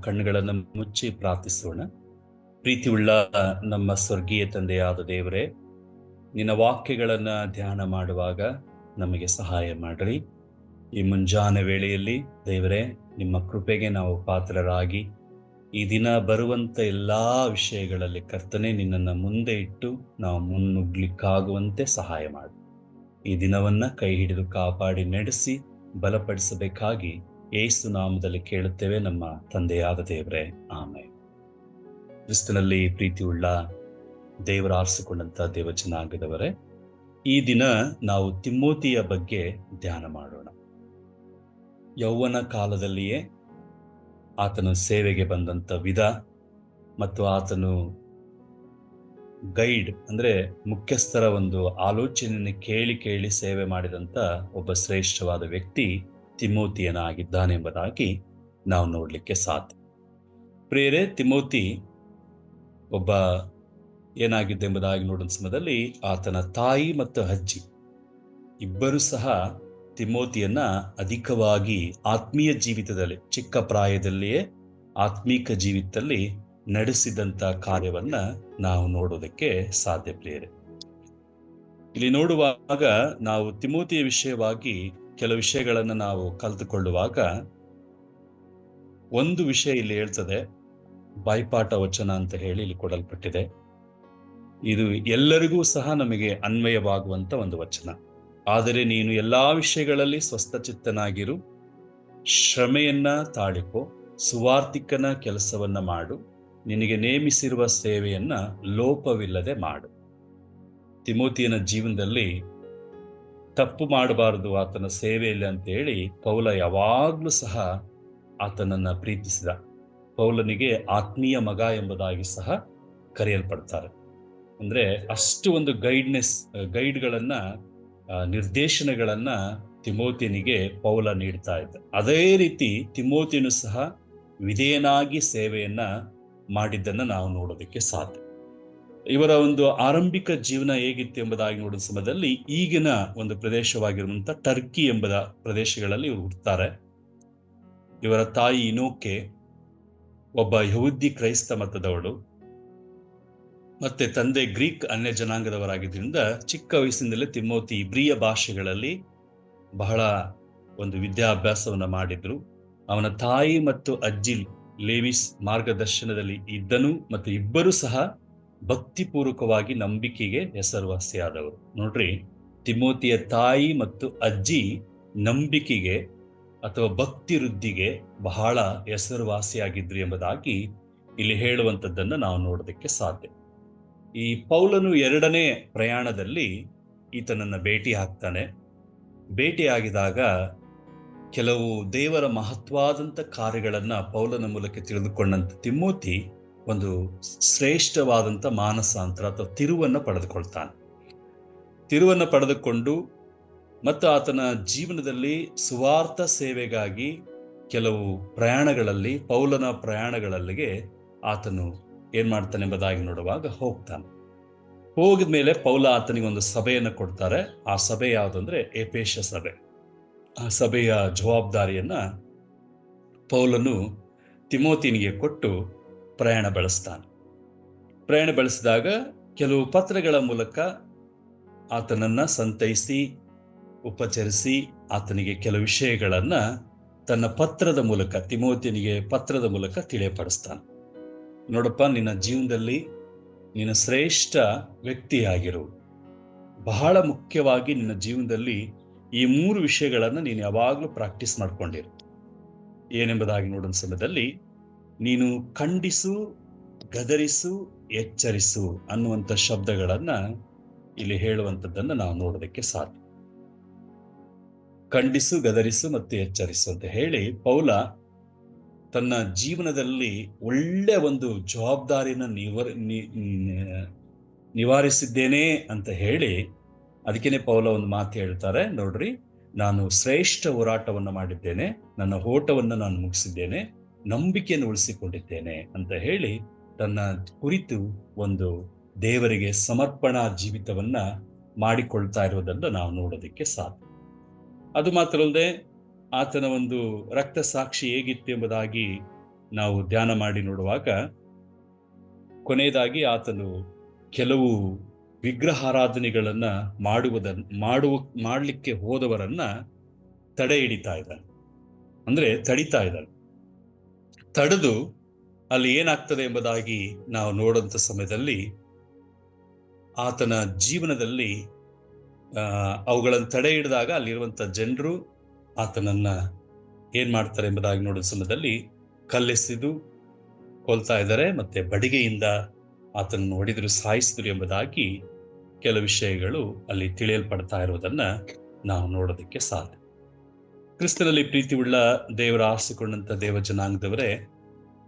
ಕಣ್ಣುಗಳನ್ನು ಮುಚ್ಚಿ ಪ್ರಾರ್ಥಿಸೋಣ. ಪ್ರೀತಿಯುಳ್ಳ ನಮ್ಮ ಸ್ವರ್ಗೀಯ ತಂದೆಯಾದ ದೇವರೇ, ನಿನ್ನ ವಾಕ್ಯಗಳನ್ನ ಧ್ಯಾನ ಮಾಡುವಾಗ ನಮಗೆ ಸಹಾಯ ಮಾಡ್ರಿ. ಈ ಮುಂಜಾನೆ ವೇಳೆಯಲ್ಲಿ ದೇವರೇ, ನಿಮ್ಮ ಕೃಪೆಗೆ ನಾವು ಪಾತ್ರರಾಗಿ ಈ ದಿನ ಬರುವಂತ ಎಲ್ಲಾ ವಿಷಯಗಳಲ್ಲಿ ಕರ್ತನೆ ನಿನ್ನನ್ನು ಮುಂದೆ ಇಟ್ಟು ನಾವು ಮುನ್ನುಗ್ಲಿಕ್ಕಾಗುವಂತೆ ಸಹಾಯ ಮಾಡಿ. ಈ ದಿನವನ್ನ ಕೈ ಹಿಡಿದು ಕಾಪಾಡಿ ನಡೆಸಿ ಬಲಪಡಿಸಬೇಕಾಗಿ ಯೇಸು ನಾಮದಲ್ಲಿ ಕೇಳುತ್ತೇವೆ ನಮ್ಮ ತಂದೆಯಾದ ದೇವರೇ, ಆಮೆನ್. ಕ್ರಿಸ್ತನಲ್ಲಿ ಪ್ರೀತಿಯುಳ್ಳ ದೇವರ ಆರಿಸಿಕೊಂಡಂತ ದೇವಜನಾಂಗದವರೇ, ಈ ದಿನ ನಾವು ತಿಮೋತಿಯ ಬಗ್ಗೆ ಧ್ಯಾನ ಮಾಡೋಣ. ಯೌವನ ಕಾಲದಲ್ಲಿಯೇ ಆತನು ಸೇವೆಗೆ ಬಂದಂತ ವಿಧ ಮತ್ತು ಆತನು ಗೈಡ್ ಅಂದ್ರೆ ಮುಖ್ಯಸ್ಥರ ಒಂದು ಆಲೋಚನೆಯನ್ನು ಕೇಳಿ ಸೇವೆ ಮಾಡಿದಂತ ಒಬ್ಬ ಶ್ರೇಷ್ಠವಾದ ವ್ಯಕ್ತಿ ತಿಮೋತಿಯನಾಗಿದ್ದಾನೆಂಬುದಾಗಿ ನಾವು ನೋಡ್ಲಿಕ್ಕೆ ಸಾಧ್ಯ. ಪ್ರಿಯರೇ, ತಿಮೋತಿ ಒಬ್ಬ ಏನಾಗಿದ್ದೆಂಬುದಾಗಿ ನೋಡಿದ ಸಮಯದಲ್ಲಿ ಆತನ ತಾಯಿ ಮತ್ತು ಅಜ್ಜಿ ಇಬ್ಬರು ಸಹ ತಿಮೋತಿಯನ್ನ ಅಧಿಕವಾಗಿ ಆತ್ಮೀಯ ಜೀವಿತದಲ್ಲಿ, ಚಿಕ್ಕ ಪ್ರಾಯದಲ್ಲಿಯೇ ಆತ್ಮೀಕ ಜೀವಿತದಲ್ಲಿ ನಡೆಸಿದಂತ ಕಾರ್ಯವನ್ನ ನಾವು ನೋಡೋದಕ್ಕೆ ಸಾಧ್ಯ. ಪ್ರಿಯರೇ, ಇಲ್ಲಿ ನೋಡುವಾಗ ನಾವು ತಿಮೋತಿಯ ವಿಷಯವಾಗಿ ಕೆಲವು ವಿಷಯಗಳನ್ನು ನಾವು ಕಲಿತುಕೊಳ್ಳುವಾಗ ಒಂದು ವಿಷಯ ಇಲ್ಲಿ ಹೇಳ್ತದೆ, ಬಾಯ್ಪಾಠ ವಚನ ಅಂತ ಹೇಳಿ ಇಲ್ಲಿ ಕೊಡಲ್ಪಟ್ಟಿದೆ. ಇದು ಎಲ್ಲರಿಗೂ ಸಹ ನಮಗೆ ಅನ್ವಯವಾಗುವಂತ ಒಂದು ವಚನ. ಆದರೆ ನೀನು ಎಲ್ಲಾ ವಿಷಯಗಳಲ್ಲಿ ಸ್ವಸ್ಥಚಿತ್ತನಾಗಿರು, ಶ್ರಮೆಯನ್ನ ತಾಳಿಕೋ, ಸುವಾರ್ತಿಕನ ಕೆಲಸವನ್ನ ಮಾಡು, ನಿನಗೆ ನೇಮಿಸಿರುವ ಸೇವೆಯನ್ನ ಲೋಪವಿಲ್ಲದೆ ಮಾಡು. ತಿಮೋತಿಯನ ಜೀವನದಲ್ಲಿ ತಪ್ಪು ಮಾಡಬಾರದು ಆತನ ಸೇವೆಯಲ್ಲಿ ಅಂತ ಹೇಳಿ ಪೌಲ ಯಾವಾಗ್ಲೂ ಸಹ ಆತನನ್ನ ಪ್ರೀತಿಸಿದ. ಪೌಲನಿಗೆ ಆತ್ಮೀಯ ಮಗ ಎಂಬುದಾಗಿ ಸಹ ಕರೆಯಲ್ಪಡ್ತಾರೆ. ಅಂದ್ರೆ ಅಷ್ಟು ಒಂದು ಗೈಡ್ಗಳನ್ನ ನಿರ್ದೇಶನಗಳನ್ನ ತಿಮೋತಿಯನಿಗೆ ಪೌಲ ನೀಡ್ತಾ ಇದ್ದ. ಅದೇ ರೀತಿ ತಿಮೋತಿಯನು ಸಹ ವಿಧೇಯನಾಗಿ ಸೇವೆಯನ್ನ ಮಾಡಿದ್ದನ್ನ ನಾವು ನೋಡೋದಕ್ಕೆ ಸಾಧ್ಯ. ಇವರ ಒಂದು ಆರಂಭಿಕ ಜೀವನ ಹೇಗಿತ್ತು ಎಂಬುದಾಗಿ ನೋಡಿದ ಸಮಯದಲ್ಲಿ ಈಗಿನ ಒಂದು ಪ್ರದೇಶವಾಗಿರುವಂತ ಟರ್ಕಿ ಎಂಬ ಪ್ರದೇಶಗಳಲ್ಲಿ ಇವರು ಹುಟ್ಟುತ್ತಾರೆ. ಇವರ ತಾಯಿ ಇನೋಕೆ ಒಬ್ಬ ಯಹೂದಿ ಕ್ರೈಸ್ತ ಮತದವಳು, ಮತ್ತೆ ತಂದೆ ಗ್ರೀಕ್ ಅನ್ಯ ಜನಾಂಗದವರಾಗಿದ್ದರಿಂದ ಚಿಕ್ಕ ವಯಸ್ಸಿನಲ್ಲೇ ತಿಮೋತಿ ಇಬ್ರಿಯ ಭಾಷೆಗಳಲ್ಲಿ ಬಹಳ ಒಂದು ವಿದ್ಯಾಭ್ಯಾಸವನ್ನ ಮಾಡಿದ್ರು. ಅವನ ತಾಯಿ ಮತ್ತು ಅಜ್ಜಿ ಲೇವಿಸ್ ಮಾರ್ಗದರ್ಶನದಲ್ಲಿ ಇದ್ದನು ಮತ್ತು ಇಬ್ಬರು ಸಹ ಭಕ್ತಿಪೂರ್ವಕವಾಗಿ ನಂಬಿಕೆಗೆ ಹೆಸರುವಾಸಿಯಾದವರು. ನೋಡ್ರಿ, ತಿಮೋತಿಯ ತಾಯಿ ಮತ್ತು ಅಜ್ಜಿ ನಂಬಿಕೆಗೆ ಅಥವಾ ಭಕ್ತಿ ವೃದ್ಧಿಗೆ ಬಹಳ ಹೆಸರುವಾಸಿಯಾಗಿದ್ರು ಎಂಬುದಾಗಿ ಇಲ್ಲಿ ಹೇಳುವಂಥದ್ದನ್ನು ನಾವು ನೋಡೋದಕ್ಕೆ ಸಾಧ್ಯ. ಈ ಪೌಲನು ಎರಡನೇ ಪ್ರಯಾಣದಲ್ಲಿ ಈತನನ್ನ ಭೇಟಿ ಆಗ್ತಾನೆ. ಭೇಟಿಯಾಗಿದಾಗ ಕೆಲವು ದೇವರ ಮಹತ್ವಾದಂಥ ಕಾರ್ಯಗಳನ್ನ ಪೌಲನ ಮೂಲಕ ತಿಳಿದುಕೊಂಡಂತ ತಿಮೋತಿ ಒಂದು ಶ್ರೇಷ್ಠವಾದಂಥ ಮಾನಸಾಂತರ ಅಥವಾ ತಿರುವನ್ನ ಪಡೆದುಕೊಳ್ತಾನೆ. ತಿರುವನ್ನ ಪಡೆದುಕೊಂಡು ಮತ್ತು ಆತನ ಜೀವನದಲ್ಲಿ ಸುವಾರ್ಥ ಸೇವೆಗಾಗಿ ಕೆಲವು ಪ್ರಯಾಣಗಳಲ್ಲಿ, ಪೌಲನ ಪ್ರಯಾಣಗಳಲ್ಲಿಗೆ ಆತನು ಏನ್ ಮಾಡ್ತಾನೆ ಎಂಬುದಾಗಿ ನೋಡುವಾಗ ಹೋಗ್ತಾನೆ. ಹೋಗಿದ ಮೇಲೆ ಪೌಲ ಆತನಿಗೆ ಒಂದು ಸಭೆಯನ್ನು ಕೊಡ್ತಾರೆ. ಆ ಸಭೆ ಯಾವುದಂದ್ರೆ ಎಫೆಸ ಸಭೆ. ಆ ಸಭೆಯ ಜವಾಬ್ದಾರಿಯನ್ನ ಪೌಲನು ತಿಮೋತಿನಿಗೆ ಕೊಟ್ಟು ಪ್ರಯಾಣ ಬೆಳೆಸ್ತಾನೆ. ಪ್ರಯಾಣ ಬೆಳೆಸಿದಾಗ ಕೆಲವು ಪತ್ರಗಳ ಮೂಲಕ ಆತನನ್ನ ಸಂತೈಸಿ ಉಪಚರಿಸಿ ಆತನಿಗೆ ಕೆಲವು ವಿಷಯಗಳನ್ನ ತನ್ನ ಪತ್ರದ ಮೂಲಕ, ತಿಮೋತಿನಿಗೆ ಪತ್ರದ ಮೂಲಕ ತಿಳಿಯಪಡಿಸ್ತಾನೆ. ನೋಡಪ್ಪ, ನಿನ್ನ ಜೀವನದಲ್ಲಿ ನಿನ್ನ ಶ್ರೇಷ್ಠ ವ್ಯಕ್ತಿಯಾಗಿರು. ಬಹಳ ಮುಖ್ಯವಾಗಿ ನಿನ್ನ ಜೀವನದಲ್ಲಿ ಈ 3 ವಿಷಯಗಳನ್ನು ನೀನು ಯಾವಾಗಲೂ ಪ್ರಾಕ್ಟೀಸ್ ಮಾಡ್ಕೊಂಡಿರು. ಏನೆಂಬುದಾಗಿ ನೋಡೋ ಸಮಯದಲ್ಲಿ ನೀನು ಖಂಡಿಸು, ಗದರಿಸು, ಎಚ್ಚರಿಸು ಅನ್ನುವಂಥ ಶಬ್ದಗಳನ್ನ ಇಲ್ಲಿ ಹೇಳುವಂಥದ್ದನ್ನ ನಾವು ನೋಡೋದಕ್ಕೆ ಸಾಧ್ಯ. ಖಂಡಿಸು, ಗದರಿಸು ಮತ್ತು ಎಚ್ಚರಿಸು ಅಂತ ಹೇಳಿ ಪೌಲ ತನ್ನ ಜೀವನದಲ್ಲಿ ಒಳ್ಳೆ ಒಂದು ಜವಾಬ್ದಾರಿನ ನಿವಾರಿಸಿದ್ದೇನೆ ಅಂತ ಹೇಳಿ, ಅದಕ್ಕೇನೆ ಪೌಲ ಒಂದು ಮಾತು ಹೇಳ್ತಾರೆ, ನೋಡ್ರಿ, ನಾನು ಶ್ರೇಷ್ಠ ಹೋರಾಟವನ್ನು ಮಾಡಿದ್ದೇನೆ, ನನ್ನ ಓಟವನ್ನು ನಾನು ಮುಗಿಸಿದ್ದೇನೆ, ನಂಬಿಕೆಯನ್ನು ಉಳಿಸಿಕೊಂಡಿದ್ದೇನೆ ಅಂತ ಹೇಳಿ ತನ್ನ ಕುರಿತು ಒಂದು ದೇವರಿಗೆ ಸಮರ್ಪಣಾ ಜೀವಿತವನ್ನ ಮಾಡಿಕೊಳ್ತಾ ಇರೋದನ್ನು ನಾವು ನೋಡೋದಕ್ಕೆ ಸಾಧ್ಯ. ಅದು ಮಾತ್ರ ಅಲ್ಲದೆ ಆತನ ಒಂದು ರಕ್ತ ಸಾಕ್ಷಿ ಹೇಗಿತ್ತು ಎಂಬುದಾಗಿ ನಾವು ಧ್ಯಾನ ಮಾಡಿ ನೋಡುವಾಗ, ಕೊನೆಯದಾಗಿ ಆತನು ಕೆಲವು ವಿಗ್ರಹಾರಾಧನೆಗಳನ್ನ ಮಾಡಲಿಕ್ಕೆ ಹೋದವರನ್ನ ತಡೆ ಹಿಡಿತಾ ಇದ್ದಾನೆ, ಅಂದ್ರೆ ತಡಿತಾ ಇದ್ದಾನೆ. ತಡೆದು ಅಲ್ಲಿ ಏನಾಗ್ತದೆ ಎಂಬುದಾಗಿ ನಾವು ನೋಡುವಂತ ಸಮಯದಲ್ಲಿ ಆತನ ಜೀವನದಲ್ಲಿ ಅವುಗಳನ್ನು ತಡೆ ಹಿಡಿದಾಗ ಅಲ್ಲಿರುವಂತ ಜನರು ಆತನನ್ನ ಏನ್ ಮಾಡ್ತಾರೆ ಎಂಬುದಾಗಿ ನೋಡುವ ಸಮಯದಲ್ಲಿ ಕಲ್ಲೆಸೆದು ಕೊಲ್ತಾ ಇದ್ದಾರೆ, ಮತ್ತೆ ಬಡಿಗೆಯಿಂದ ಆತನನ್ನು ಹೊಡೆದ್ರು, ಸಾಯಿಸಿದ್ರು ಎಂಬುದಾಗಿ ಕೆಲವು ವಿಷಯಗಳು ಅಲ್ಲಿ ತಿಳಿಯಲ್ಪಡ್ತಾ ಇರುವುದನ್ನ ನಾವು ನೋಡೋದಕ್ಕೆ ಸಾಧ್ಯ. ಕ್ರಿಸ್ತನಲ್ಲಿ ಪ್ರೀತಿಯುಳ್ಳ ದೇವರ ಆರಿಸಿಕೊಂಡಂತ ದೇವ ಜನಾಂಗದವರೇ,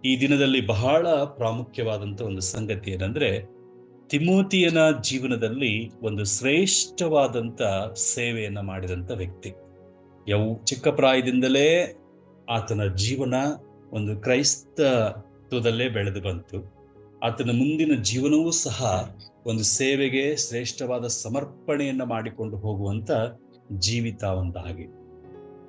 ಈ ದಿನದಲ್ಲಿ ಬಹಳ ಪ್ರಾಮುಖ್ಯವಾದಂತ ಒಂದು ಸಂಗತಿ ಏನಂದ್ರೆ, ತಿಮೋತಿಯನ ಜೀವನದಲ್ಲಿ ಒಂದು ಶ್ರೇಷ್ಠವಾದಂತ ಸೇವೆಯನ್ನ ಮಾಡಿದಂತ ವ್ಯಕ್ತಿ. ಚಿಕ್ಕ ಪ್ರಾಯದಿಂದಲೇ ಆತನ ಜೀವನ ಒಂದು ಕ್ರೈಸ್ತತ್ವದಲ್ಲೇ ಬೆಳೆದು ಬಂತು. ಆತನ ಮುಂದಿನ ಜೀವನವೂ ಸಹ ಒಂದು ಸೇವೆಗೆ ಶ್ರೇಷ್ಠವಾದ ಸಮರ್ಪಣೆಯನ್ನ ಮಾಡಿಕೊಂಡು ಹೋಗುವಂತ ಜೀವಿತ ಒಂದು ಹಾಗೆ.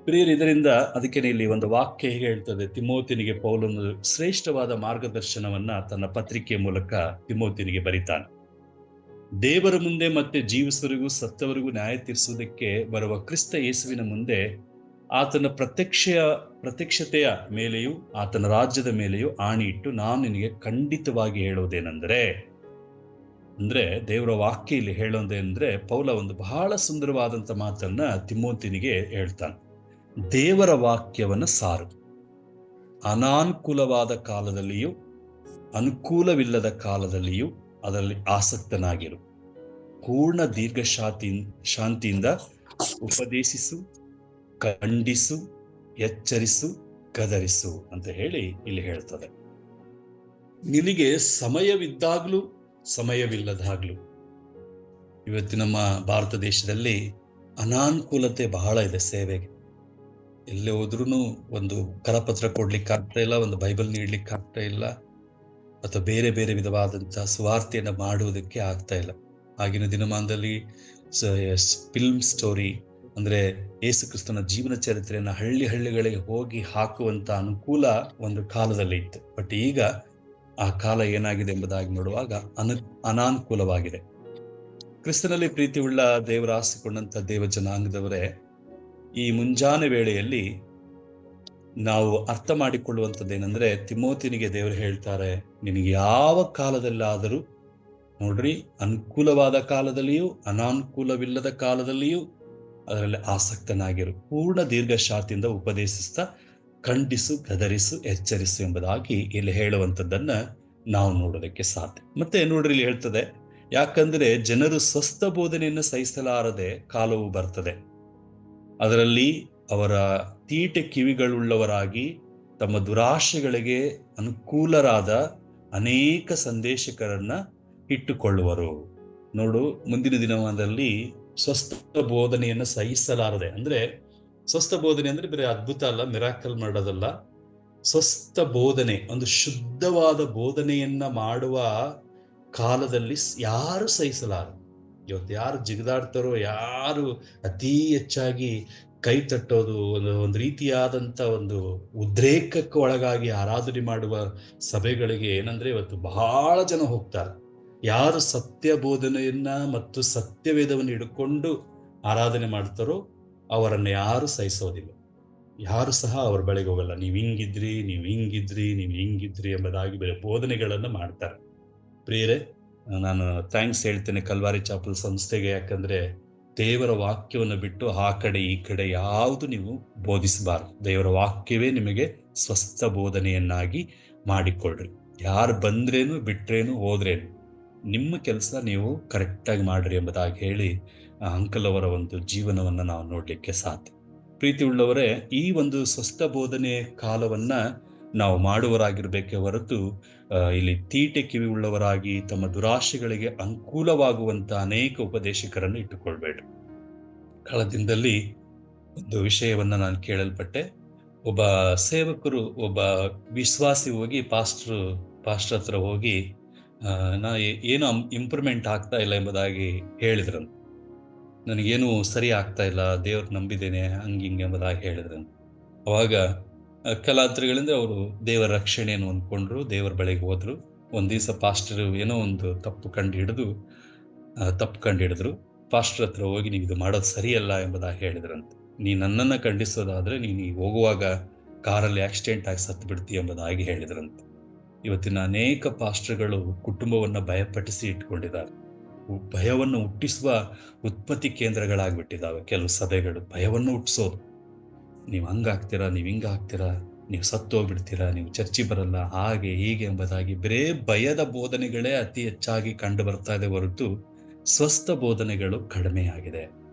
ಪ್ರಿಯರು, ಇದರಿಂದ ಅದಕ್ಕೆ ಇಲ್ಲಿ ಒಂದು ವಾಕ್ಯ ಹೇಗೆ ಹೇಳ್ತದೆ, ತಿಮೋತಿನಿಗೆ ಪೌಲನು ಶ್ರೇಷ್ಠವಾದ ಮಾರ್ಗದರ್ಶನವನ್ನ ತನ್ನ ಪತ್ರಿಕೆಯ ಮೂಲಕ ತಿಮೋತಿನಿಗೆ ಬರಿತಾನೆ. ದೇವರ ಮುಂದೆ ಮತ್ತೆ ಜೀವಿಸರಿಗೂ ಸತ್ತವರಿಗೂ ನ್ಯಾಯ ತೀರಿಸುವುದಕ್ಕೆ ಬರುವ ಕ್ರಿಸ್ತ ಯೇಸುವಿನ ಮುಂದೆ ಆತನ ಪ್ರತ್ಯಕ್ಷತೆಯ ಮೇಲೆಯೂ ಆತನ ರಾಜ್ಯದ ಮೇಲೆಯೂ ಆಣಿ ಇಟ್ಟು ನಾನು ನಿನಗೆ ಖಂಡಿತವಾಗಿ ಹೇಳುವುದೇನೆಂದರೆ, ಅಂದ್ರೆ ದೇವರ ವಾಕ್ಯ ಇಲ್ಲಿ ಹೇಳೋದೇನೆಂದ್ರೆ, ಪೌಲ ಒಂದು ಬಹಳ ಸುಂದರವಾದಂತ ಮಾತನ್ನ ತಿಮೋತಿನಿಗೆ ಹೇಳ್ತಾನೆ. ದೇವರ ವಾಕ್ಯವನ್ನು ಸಾರು, ಅನಾನುಕೂಲವಾದ ಕಾಲದಲ್ಲಿಯೂ ಅನುಕೂಲವಿಲ್ಲದ ಕಾಲದಲ್ಲಿಯೂ ಅದರಲ್ಲಿ ಆಸಕ್ತನಾಗಿರು, ಪೂರ್ಣ ದೀರ್ಘ ಶಾಂತಿಯಿಂದ ಉಪದೇಶಿಸು, ಖಂಡಿಸು, ಎಚ್ಚರಿಸು, ಗದರಿಸು ಅಂತ ಹೇಳಿ ಇಲ್ಲಿ ಹೇಳ್ತದೆ. ನಿನಗೆ ಸಮಯವಿದ್ದಾಗ್ಲೂ ಸಮಯವಿಲ್ಲದಾಗ್ಲೂ, ಇವತ್ತು ನಮ್ಮ ಭಾರತ ದೇಶದಲ್ಲಿ ಅನಾನುಕೂಲತೆ ಬಹಳ ಇದೆ ಸೇವೆಗೆ. ಎಲ್ಲೇ ಹೋದ್ರೂ ಒಂದು ಕರಪತ್ರ ಕೊಡ್ಲಿಕ್ಕೆ ಆಗ್ತಾ ಇಲ್ಲ, ಒಂದು ಬೈಬಲ್ ನೀಡ್ಲಿಕ್ಕೆ ಆಗ್ತಾ ಇಲ್ಲ, ಅಥವಾ ಬೇರೆ ಬೇರೆ ವಿಧವಾದಂತಹ ಸುವಾರ್ತೆಯನ್ನು ಮಾಡುವುದಕ್ಕೆ ಆಗ್ತಾ ಇಲ್ಲ. ಆಗಿನ ದಿನಮಾನದಲ್ಲಿ ಫಿಲ್ಮ್ ಸ್ಟೋರಿ ಅಂದ್ರೆ ಯೇಸು ಕ್ರಿಸ್ತನ ಜೀವನ ಚರಿತ್ರೆಯನ್ನು ಹಳ್ಳಿಗಳಿಗೆ ಹೋಗಿ ಹಾಕುವಂತ ಅನುಕೂಲ ಒಂದು ಕಾಲದಲ್ಲಿ ಇತ್ತು. ಬಟ್ ಈಗ ಆ ಕಾಲ ಏನಾಗಿದೆ ಎಂಬುದಾಗಿ ನೋಡುವಾಗ ಅನಾನುಕೂಲವಾಗಿದೆ. ಕ್ರಿಸ್ತನಲ್ಲಿ ಪ್ರೀತಿಯುಳ್ಳ ದೇವರ ಆರಿಸಿಕೊಂಡಂತ ದೇವ ಜನಾಂಗದವರೇ, ಈ ಮುಂಜಾನೆ ವೇಳೆಯಲ್ಲಿ ನಾವು ಅರ್ಥ ಮಾಡಿಕೊಳ್ಳುವಂಥದ್ದೇನೆಂದ್ರೆ, ತಿಮೋತಿನಿಗೆ ದೇವರು ಹೇಳ್ತಾರೆ, ನಿನಗೆ ಯಾವ ಕಾಲದಲ್ಲಾದರೂ ನೋಡ್ರಿ, ಅನುಕೂಲವಾದ ಕಾಲದಲ್ಲಿಯೂ ಅನಾನುಕೂಲವಿಲ್ಲದ ಕಾಲದಲ್ಲಿಯೂ ಅದರಲ್ಲಿ ಆಸಕ್ತನಾಗಿರು, ಪೂರ್ಣ ದೀರ್ಘ ಶಾಂತಿಯಿಂದ ಉಪದೇಶಿಸ್ತಾ ಖಂಡಿಸು, ಗದರಿಸು, ಎಚ್ಚರಿಸು ಎಂಬುದಾಗಿ ಇಲ್ಲಿ ಹೇಳುವಂಥದ್ದನ್ನ ನಾವು ನೋಡೋದಕ್ಕೆ ಸಾಧ್ಯ. ಮತ್ತೆ ನೋಡ್ರಿ, ಇಲ್ಲಿ ಹೇಳ್ತದೆ, ಯಾಕಂದ್ರೆ ಜನರು ಸ್ವಸ್ಥ ಬೋಧನೆಯನ್ನು ಸಹಿಸಲಾರದೆ ಕಾಲವು ಬರ್ತದೆ, ಅದರಲ್ಲಿ ಅವರ ತೀಟೆ ಕಿವಿಗಳುಳ್ಳವರಾಗಿ ತಮ್ಮ ದುರಾಶೆಗಳಿಗೆ ಅನುಕೂಲರಾದ ಅನೇಕ ಸಂದೇಶಕರನ್ನ ಇಟ್ಟುಕೊಳ್ಳುವರು. ನೋಡು, ಮುಂದಿನ ದಿನಮಾನದಲ್ಲಿ ಸ್ವಸ್ಥ ಬೋಧನೆಯನ್ನು ಸಹಿಸಲಾರದೆ, ಅಂದ್ರೆ ಸ್ವಸ್ಥ ಬೋಧನೆ ಅಂದ್ರೆ ಬರೀ ಅದ್ಭುತ ಅಲ್ಲ, ಮಿರಾಕಲ್ ಮಾಡೋದಲ್ಲ. ಸ್ವಸ್ಥ ಬೋಧನೆ, ಒಂದು ಶುದ್ಧವಾದ ಬೋಧನೆಯನ್ನ ಮಾಡುವ ಕಾಲದಲ್ಲಿ ಯಾರು ಸಹಿಸಲಾರ. ಇವತ್ತು ಯಾರು ಜಿಗಿದಾಡ್ತಾರೋ, ಯಾರು ಅತಿ ಹೆಚ್ಚಾಗಿ ಕೈ ತಟ್ಟೋದು, ಒಂದು ರೀತಿಯಾದಂತ ಒಂದು ಉದ್ರೇಕಕ್ಕೆ ಒಳಗಾಗಿ ಆರಾಧನೆ ಮಾಡುವ ಸಭೆಗಳಿಗೆ ಏನಂದ್ರೆ ಇವತ್ತು ಬಹಳ ಜನ ಹೋಗ್ತಾರೆ. ಯಾರು ಸತ್ಯ ಬೋಧನೆಯನ್ನ ಮತ್ತು ಸತ್ಯವೇದವನ್ನು ಹಿಡ್ಕೊಂಡು ಆರಾಧನೆ ಮಾಡ್ತಾರೋ ಅವರನ್ನ ಯಾರು ಸಹಿಸೋದಿಲ್ಲ, ಯಾರು ಸಹ ಅವ್ರ ಬಳಿಗೆ ಹೋಗಲ್ಲ. ನೀವು ಹಿಂಗಿದ್ರಿ ಎಂಬುದಾಗಿ ಬೇರೆ ಬೋಧನೆಗಳನ್ನ ಮಾಡ್ತಾರೆ. ಪ್ರಿಯರೇ, ನಾನು ಥ್ಯಾಂಕ್ಸ್ ಹೇಳ್ತೇನೆ ಕಲ್ವಾರಿ ಚಾಪಲ್ ಸಂಸ್ಥೆಗೆ. ಯಾಕಂದ್ರೆ ದೇವರ ವಾಕ್ಯವನ್ನು ಬಿಟ್ಟು ಆ ಕಡೆ ಈ ಕಡೆ ಯಾವುದು ನೀವು ಬೋಧಿಸಬಾರದು. ದೇವರ ವಾಕ್ಯವೇ ನಿಮಗೆ ಸ್ವಸ್ಥ ಬೋಧನೆಯನ್ನಾಗಿ ಮಾಡಿಕೊಳ್ಳ್ರಿ. ಯಾರು ಬಂದ್ರೇನು ಬಿಟ್ರೇನು ಹೋದ್ರೇನು ನಿಮ್ಮ ಕೆಲಸ ನೀವು ಕರೆಕ್ಟಾಗಿ ಮಾಡ್ರಿ ಎಂಬುದಾಗಿ ಹೇಳಿ ಅಂಕಲ್ ಅವರ ಒಂದು ಜೀವನವನ್ನು ನಾವು ನೋಡ್ಲಿಕ್ಕೆ ಸಾಧ್ಯ. ಪ್ರೀತಿ ಉಳ್ಳವರೇ, ಈ ಒಂದು ಸ್ವಸ್ಥ ಬೋಧನೆ ಕಾಲವನ್ನ ನಾವು ಮಾಡುವರಾಗಿರ್ಬೇಕೇ ಹೊರತು ಇಲ್ಲಿ ತೀಟೆ ಕಿವಿ ಉಳ್ಳವರಾಗಿ ತಮ್ಮ ದುರಾಶೆಗಳಿಗೆ ಅನುಕೂಲವಾಗುವಂತ ಅನೇಕ ಉಪದೇಶಕರನ್ನು ಇಟ್ಟುಕೊಳ್ಬೇಡ್ರಿ. ಕಾಲದಿಂದಲ್ಲಿ ಒಂದು ವಿಷಯವನ್ನ ನಾನು ಕೇಳಲ್ಪಟ್ಟೆ. ಒಬ್ಬ ಸೇವಕರು, ಒಬ್ಬ ವಿಶ್ವಾಸಿ ಹೋಗಿ ಪಾಸ್ಟರ್ ಹತ್ರ ಹೋಗಿ ನಾ ಏನು ಇಂಪ್ರೂವ್ಮೆಂಟ್ ಆಗ್ತಾ ಇಲ್ಲ ಎಂಬುದಾಗಿ ಹೇಳಿದ್ರಂತೆ. ನನಗೇನು ಸರಿ ಆಗ್ತಾ ಇಲ್ಲ, ದೇವ್ರು ನಂಬಿದ್ದೇನೆ ಹಂಗಿಂಗೆ ಎಂಬುದಾಗಿ ಹೇಳಿದ್ರಂತೆ. ಅವಾಗ ಕಲಾತ್ರಿಗಳಿಂದ ಅವರು ದೇವರ ರಕ್ಷಣೆಯನ್ನು ಹೊಂದ್ಕೊಂಡ್ರು, ದೇವರ ಬಳಿಗೆ ಹೋದ್ರು. ಒಂದ್ ದಿವಸ ಪಾಸ್ಟರ್ ಏನೋ ಒಂದು ತಪ್ಪು ಕಂಡು ಹಿಡಿದ್ರು. ಪಾಸ್ಟರ್ ಹತ್ರ ಹೋಗಿ ನೀವು ಇದು ಮಾಡೋದು ಸರಿಯಲ್ಲ ಎಂಬುದಾಗಿ ಹೇಳಿದ್ರಂತೆ. ನೀ ನನ್ನನ್ನು ಖಂಡಿಸೋದಾದ್ರೆ ನೀನು ಹೋಗುವಾಗ ಕಾರಲ್ಲಿ ಆಕ್ಸಿಡೆಂಟ್ ಆಗಿ ಸತ್ತು ಬಿಡ್ತೀಯ ಎಂಬುದಾಗಿ ಹೇಳಿದ್ರಂತೆ. ಇವತ್ತಿನ ಅನೇಕ ಪಾಸ್ಟರ್ಗಳು ಕುಟುಂಬವನ್ನು ಭಯಪಡಿಸಿ ಇಟ್ಕೊಂಡಿದ್ದಾರೆ. ಭಯವನ್ನು ಹುಟ್ಟಿಸುವ ಉತ್ಪತ್ತಿ ಕೇಂದ್ರಗಳಾಗ್ಬಿಟ್ಟಿದ್ದಾವೆ ಕೆಲವು ಸಭೆಗಳು. ಭಯವನ್ನು ಹುಟ್ಟಿಸೋದು, ನೀವು ಹಂಗಾಗ್ತೀರಾ, ನೀವು ಹಿಂಗಾಗ್ತೀರಾ, ನೀವು ಸತ್ತು ಹೋಗ್ಬಿಡ್ತೀರಾ, ನೀವು ಚರ್ಚಿಗೆ ಬರಲ್ಲ, ಹಾಗೆ ಹೀಗೆ ಎಂಬುದಾಗಿ ಬರೇ ಭಯದ ಬೋಧನೆಗಳೇ ಅತಿ ಹೆಚ್ಚಾಗಿ ಕಂಡು ಬರ್ತಾ ಇದೆ ಹೊರತು ಸ್ವಸ್ಥ ಬೋಧನೆಗಳು ಕಡಿಮೆ ಆಗಿದೆ.